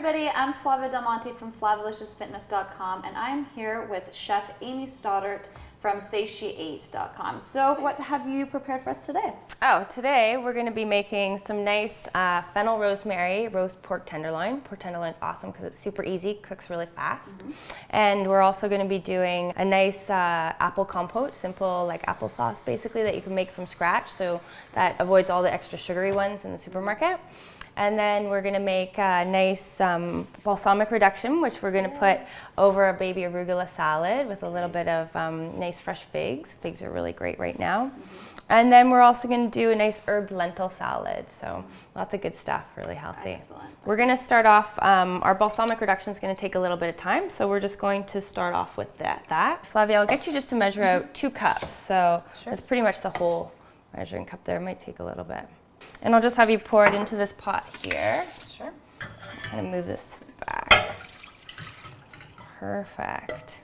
everybody, I'm Flavia Del Monte from FlaviLiciousFitness.com, and I'm here with Chef Amy Stoddart from Satiate.com. So what have you prepared for us today? Oh, today we're going to be making some nice fennel rosemary roast pork tenderloin. Pork tenderloin's awesome because it's super easy, cooks really fast. And we're also going to be doing a nice apple compote, simple like applesauce basically that you can make from scratch, so that avoids all the extra sugary ones in the supermarket. And then we're going to make a nice balsamic reduction, which we're going to put over a baby arugula salad with a little bit of nice fresh figs. Figs are really great right now. And then we're also going to do a nice herb lentil salad. So lots of good stuff, really healthy. Excellent. We're going to start off, our balsamic reduction is going to take a little bit of time. So we're just going to start off with that. Flavia, I'll get you just to measure out 2 cups. So that's pretty much the whole measuring cup there. It might take a little bit. And I'll just have you pour it into this pot here. Sure. Kind of move this back. Perfect.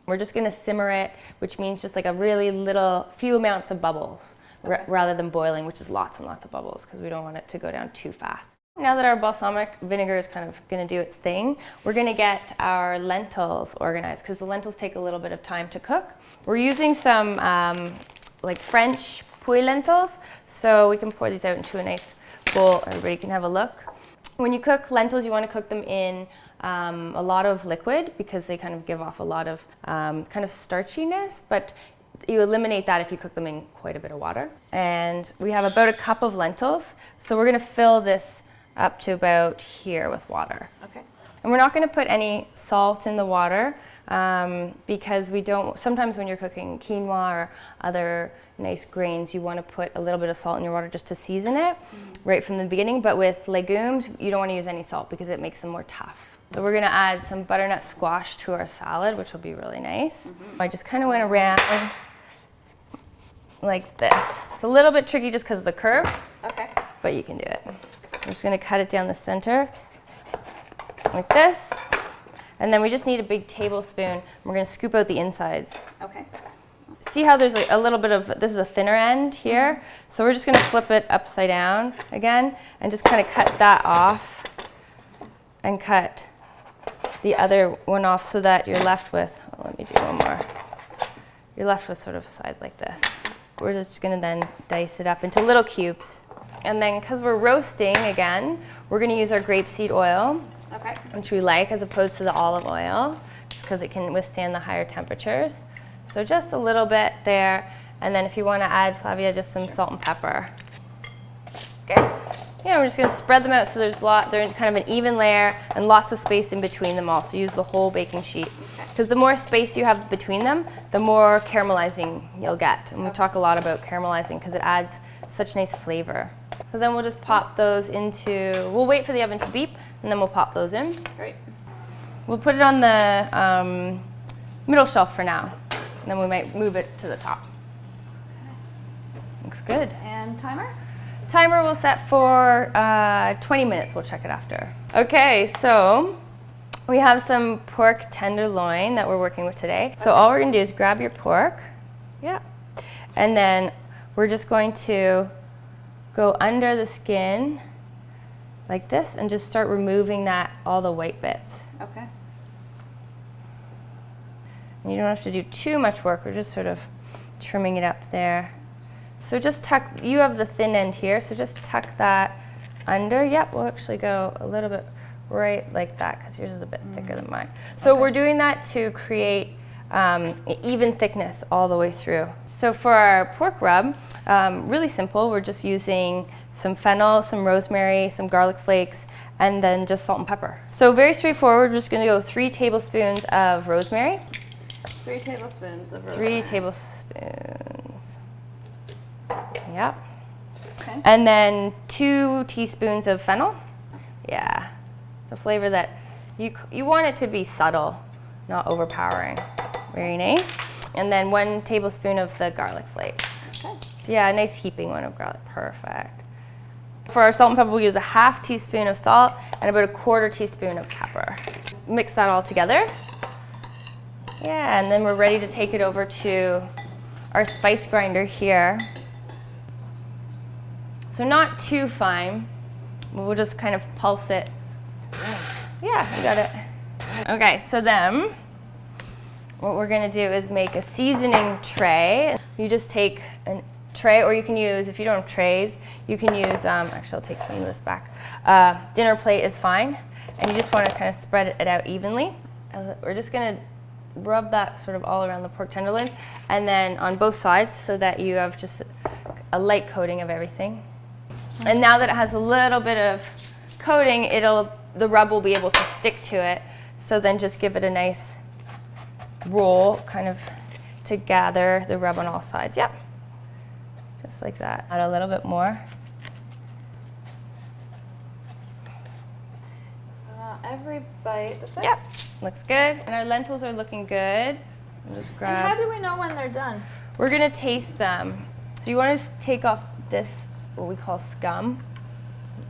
We're just going to simmer it, which means just like a really little, few amounts of bubbles, rather than boiling, which is lots and lots of bubbles, because we don't want it to go down too fast. Now that our balsamic vinegar is kind of going to do its thing, we're going to get our lentils organized, because the lentils take a little bit of time to cook. We're using some like French puy lentils, so we can pour these out into a nice bowl. Everybody can have a look. When you cook lentils, you want to cook them in a lot of liquid because they kind of give off a lot of kind of starchiness, but you eliminate that if you cook them in quite a bit of water. And we have about a cup of lentils, so we're going to fill this up to about here with water. Okay. And we're not going to put any salt in the water because we don't, sometimes when you're cooking quinoa or other nice grains, you want to put a little bit of salt in your water just to season it right from the beginning. But with legumes, you don't want to use any salt because it makes them more tough. So we're going to add some butternut squash to our salad, which will be really nice. I just kind of went around like this. It's a little bit tricky just because of the curve, but you can do it. I'm just going to cut it down the center like this. And then we just need a big tablespoon. We're going to scoop out the insides. Okay. See how there's like a little bit of, this is a thinner end here. So we're just going to flip it upside down again and just kind of cut that off and cut the other one off so that you're left with, let me do one more. You're left with sort of a side like this. We're just going to then dice it up into little cubes. And then because we're roasting again, we're going to use our grapeseed oil. Which we like as opposed to the olive oil, just because it can withstand the higher temperatures. So just a little bit there, and then if you want to add, Flavia, just some salt and pepper. Okay. Yeah, we're just going to spread them out so they're in kind of an even layer and lots of space in between them all. So use the whole baking sheet, because the more space you have between them, the more caramelizing you'll get. And we talk a lot about caramelizing because it adds such nice flavor. So then we'll just pop those into, we'll wait for the oven to beep, and then we'll pop those in. Great. We'll put it on the middle shelf for now, and then we might move it to the top. Looks good. And timer? Timer we'll set for 20 minutes. We'll check it after. Okay, so we have some pork tenderloin that we're working with today. So all we're going to do is grab your pork, and then we're just going to go under the skin like this and just start removing all the white bits. Okay. And you don't have to do too much work. We're just sort of trimming it up there. So just tuck, you have the thin end here, so just tuck that under. Yep, we'll actually go a little bit right like that because yours is a bit thicker than mine. So we're doing that to create even thickness all the way through. So for our pork rub, really simple. We're just using some fennel, some rosemary, some garlic flakes, and then just salt and pepper. So very straightforward. We're just going to go 3 tablespoons of rosemary. 3 tablespoons of rosemary. 3 tablespoons. Yep. Okay. And then 2 teaspoons of fennel. Yeah. It's a flavor that you want it to be subtle, not overpowering. Very nice. And then 1 tablespoon of the garlic flakes. Okay. Yeah, a nice heaping one of garlic. Perfect. For our salt and pepper, we'll use a ½ teaspoon of salt and about a ¼ teaspoon of pepper. Mix that all together. Yeah, and then we're ready to take it over to our spice grinder here. So not too fine. We'll just kind of pulse it. Yeah, you got it. Okay, so then what we're gonna do is make a seasoning tray. You just take a tray, or you can use, if you don't have trays, you can use, actually I'll take some of this back. Dinner plate is fine. And you just wanna kind of spread it out evenly. We're just gonna rub that sort of all around the pork tenderloins, and then on both sides so that you have just a light coating of everything. And now that it has a little bit of coating, the rub will be able to stick to it. So then just give it a nice roll, kind of to gather the rub on all sides. Yep, just like that. Add a little bit more. Every bite. This way? Yep, looks good. And our lentils are looking good. I'll just grab. And how do we know when they're done? We're gonna taste them. So you want to take off this, what we call scum.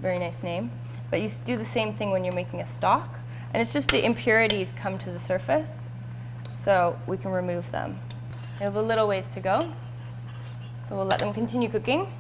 Very nice name. But you do the same thing when you're making a stock. And it's just the impurities come to the surface. So we can remove them. We have a little ways to go. So we'll let them continue cooking.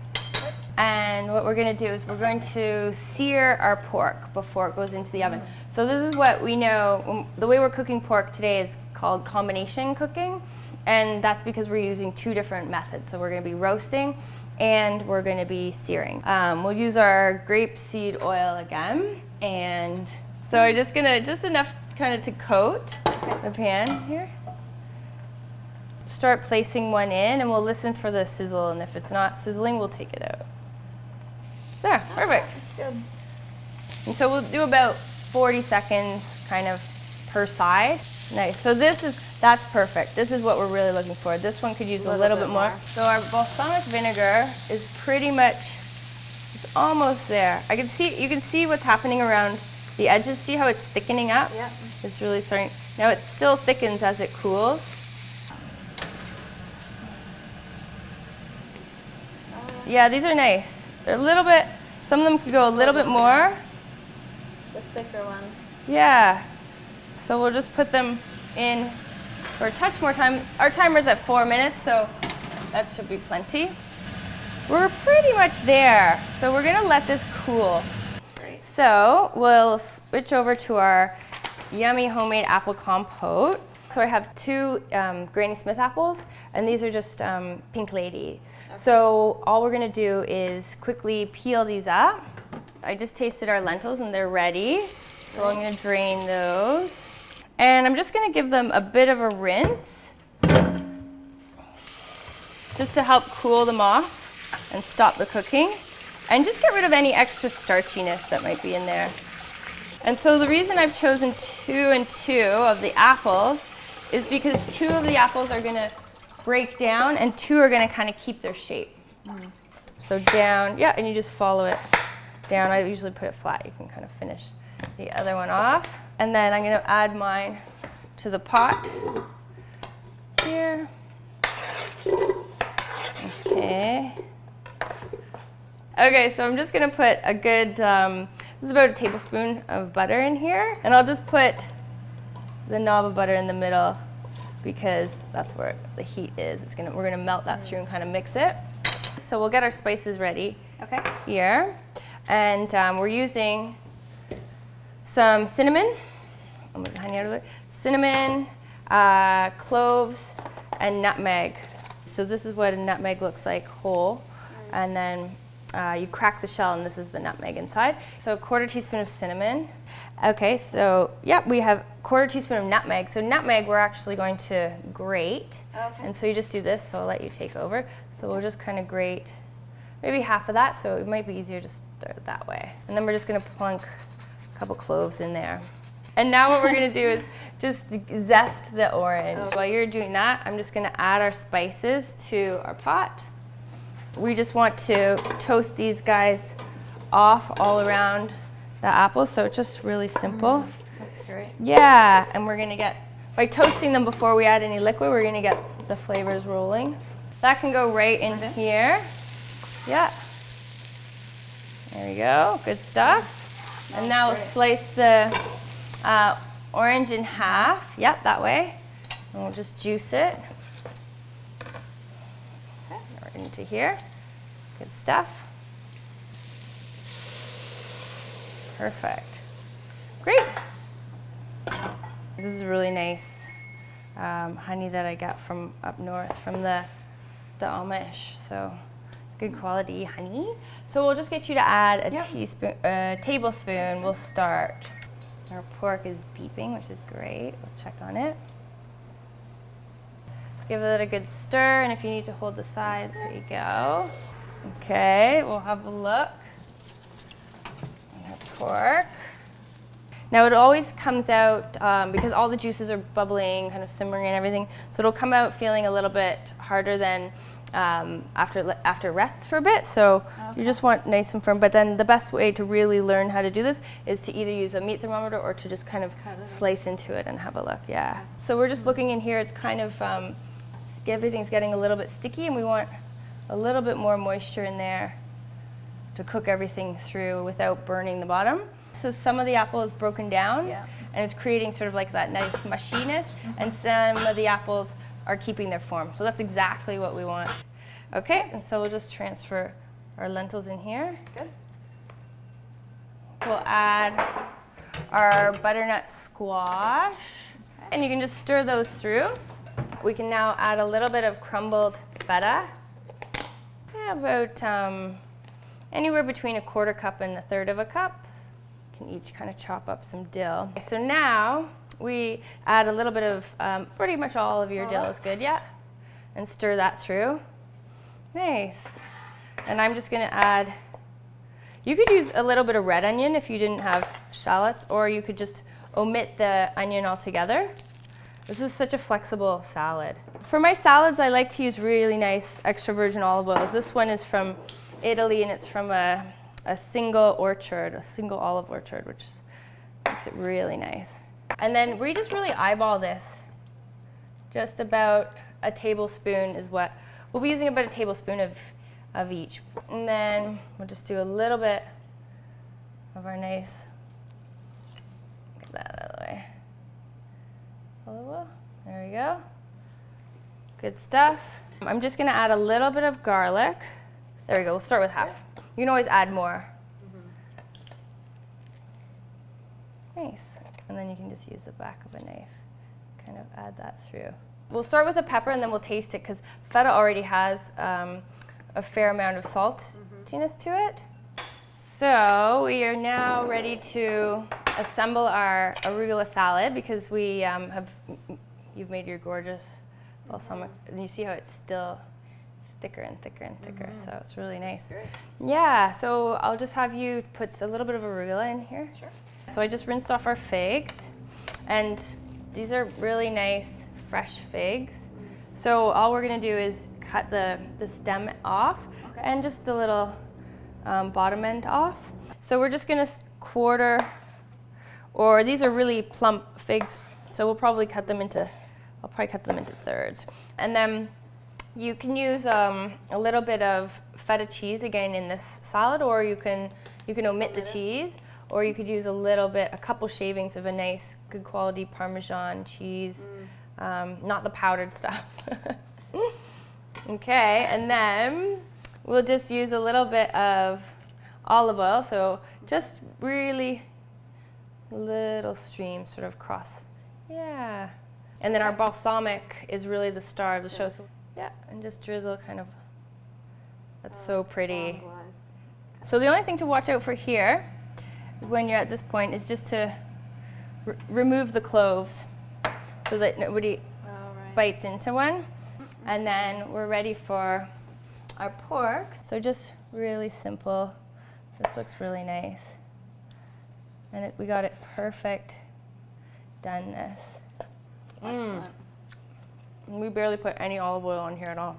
And what we're going to do is we're going to sear our pork before it goes into the oven. So this is what we know, the way we're cooking pork today is called combination cooking. And that's because we're using two different methods. So we're going to be roasting and we're going to be searing. We'll use our grapeseed oil again. And so we're just going to, just enough kind of to coat the pan here. Start placing one in and we'll listen for the sizzle. And if it's not sizzling, we'll take it out. There, perfect. That's good. And so we'll do about 40 seconds kind of per side. Nice, so that's perfect. This is what we're really looking for. This one could use a little bit more. So our balsamic vinegar is pretty much, it's almost there. You can see what's happening around the edges. See how it's thickening up? Yeah. It's really starting. Now it still thickens as it cools. Yeah, these are nice. They're a little bit, some of them could go a little bit more. The thicker ones. Yeah. So we'll just put them in for a touch more time. Our timer's at 4 minutes, so that should be plenty. We're pretty much there. So we're gonna let this cool. That's great. So we'll switch over to our yummy homemade apple compote. So I have two Granny Smith apples, and these are just Pink Lady. Okay. So all we're gonna do is quickly peel these up. I just tasted our lentils and they're ready. So I'm gonna drain those. And I'm just gonna give them a bit of a rinse, just to help cool them off and stop the cooking. And just get rid of any extra starchiness that might be in there. And so the reason I've chosen 2 and 2 of the apples is because 2 of the apples are gonna break down and 2 are gonna kind of keep their shape. So down, yeah, and you just follow it down. I usually put it flat. You can kind of finish the other one off. And then I'm gonna add mine to the pot here. Okay. Okay, so I'm just gonna put a good, this is about a tablespoon of butter in here. And I'll just put the knob of butter in the middle because that's where the heat is. We're gonna melt that through and kind of mix it. So we'll get our spices ready here. And we're using some cinnamon. I'll move the honey out of it. Cinnamon, cloves, and nutmeg. So this is what a nutmeg looks like whole. And then you crack the shell, and this is the nutmeg inside. So 1/4 teaspoon of cinnamon. Okay, so yep, we have 1/4 teaspoon of nutmeg. So nutmeg we're actually going to grate. Okay. And so you just do this, so I'll let you take over. So we'll just kind of grate maybe half of that, so it might be easier to start that way. And then we're just gonna plunk a couple cloves in there. And now what we're gonna do is just zest the orange. Okay. While you're doing that, I'm just gonna add our spices to our pot. We just want to toast these guys off all around the apples, so it's just really simple. That's great. Yeah, and we're gonna get, by toasting them before we add any liquid, we're gonna get the flavors rolling. That can go right in here. Yeah. There we go, good stuff. And now we'll slice the orange in half. Yep, that way. And we'll just juice it. Okay, right into here. Good stuff. Perfect. Great. This is really nice honey that I got from up north from the Amish. So it's good quality honey. So we'll just get you to add a tablespoon. We'll start. Our pork is beeping, which is great. We'll check on it. Give it a good stir, and if you need to hold the side, there you go. Okay, we'll have a look at our pork. Now it always comes out, because all the juices are bubbling, kind of simmering and everything, so it'll come out feeling a little bit harder than after rests for a bit. So you just want nice and firm. But then the best way to really learn how to do this is to either use a meat thermometer or to just kind of slice into it and have a look. Yeah. So we're just looking in here. It's kind of everything's getting a little bit sticky, and we want a little bit more moisture in there to cook everything through without burning the bottom. So some of the apple is broken down, and it's creating sort of like that nice mushiness, and some of the apples are keeping their form. So that's exactly what we want. Okay, and so we'll just transfer our lentils in here. Good. We'll add our butternut squash, and you can just stir those through. We can now add a little bit of crumbled feta. Yeah, about anywhere between 1/4 cup and 1/3 cup. You can each kind of chop up some dill. So now we add a little bit of, pretty much all of your dill is good, and stir that through. Nice. And I'm just gonna add, you could use a little bit of red onion if you didn't have shallots, or you could just omit the onion altogether. This is such a flexible salad. For my salads, I like to use really nice extra virgin olive oils. This one is from Italy, and it's from a single orchard, a single olive orchard, which makes it really nice. And then we just really eyeball this. Just about a tablespoon is what, we'll be using about a tablespoon of each. And then we'll just do a little bit of our nice, get that out of the way. Olive oil, there we go. Good stuff. I'm just gonna add a little bit of garlic. There we go, we'll start with half. You can always add more. Nice. And then you can just use the back of a knife, kind of add that through. We'll start with the pepper, and then we'll taste it, because feta already has a fair amount of saltiness to it. So we are now ready to assemble our arugula salad, because we you've made your gorgeous balsamic, and you see how it's still thicker and thicker and thicker, so it's really nice. Yeah, so I'll just have you put a little bit of arugula in here. Sure. So I just rinsed off our figs, and these are really nice fresh figs. So all we're gonna do is cut the stem off, and just the little bottom end off. So we're just gonna quarter, or these are really plump figs, so we'll probably cut them into, I'll probably cut them into thirds. And then you can use a little bit of feta cheese again in this salad, or you can omit the cheese, or you could use a couple shavings of a nice, good quality Parmesan cheese, not the powdered stuff. Okay, and then we'll just use a little bit of olive oil, so just really little stream sort of cross. Yeah. And then our balsamic is really the star of the show. So, yeah, and just drizzle kind of. That's so pretty. So the only thing to watch out for here, when you're at this point, is just to remove the cloves so that nobody bites into one. And then we're ready for our pork. So just really simple. This looks really nice. And we got it perfect doneness. Excellent. We barely put any olive oil on here at all.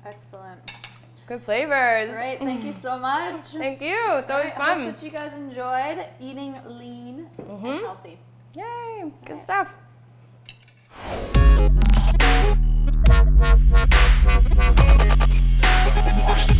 Excellent. Good flavors. Great, thank you so much. Thank you, it's always I fun. hope that you guys enjoyed eating lean and healthy. Yay, good stuff. We'll be right back.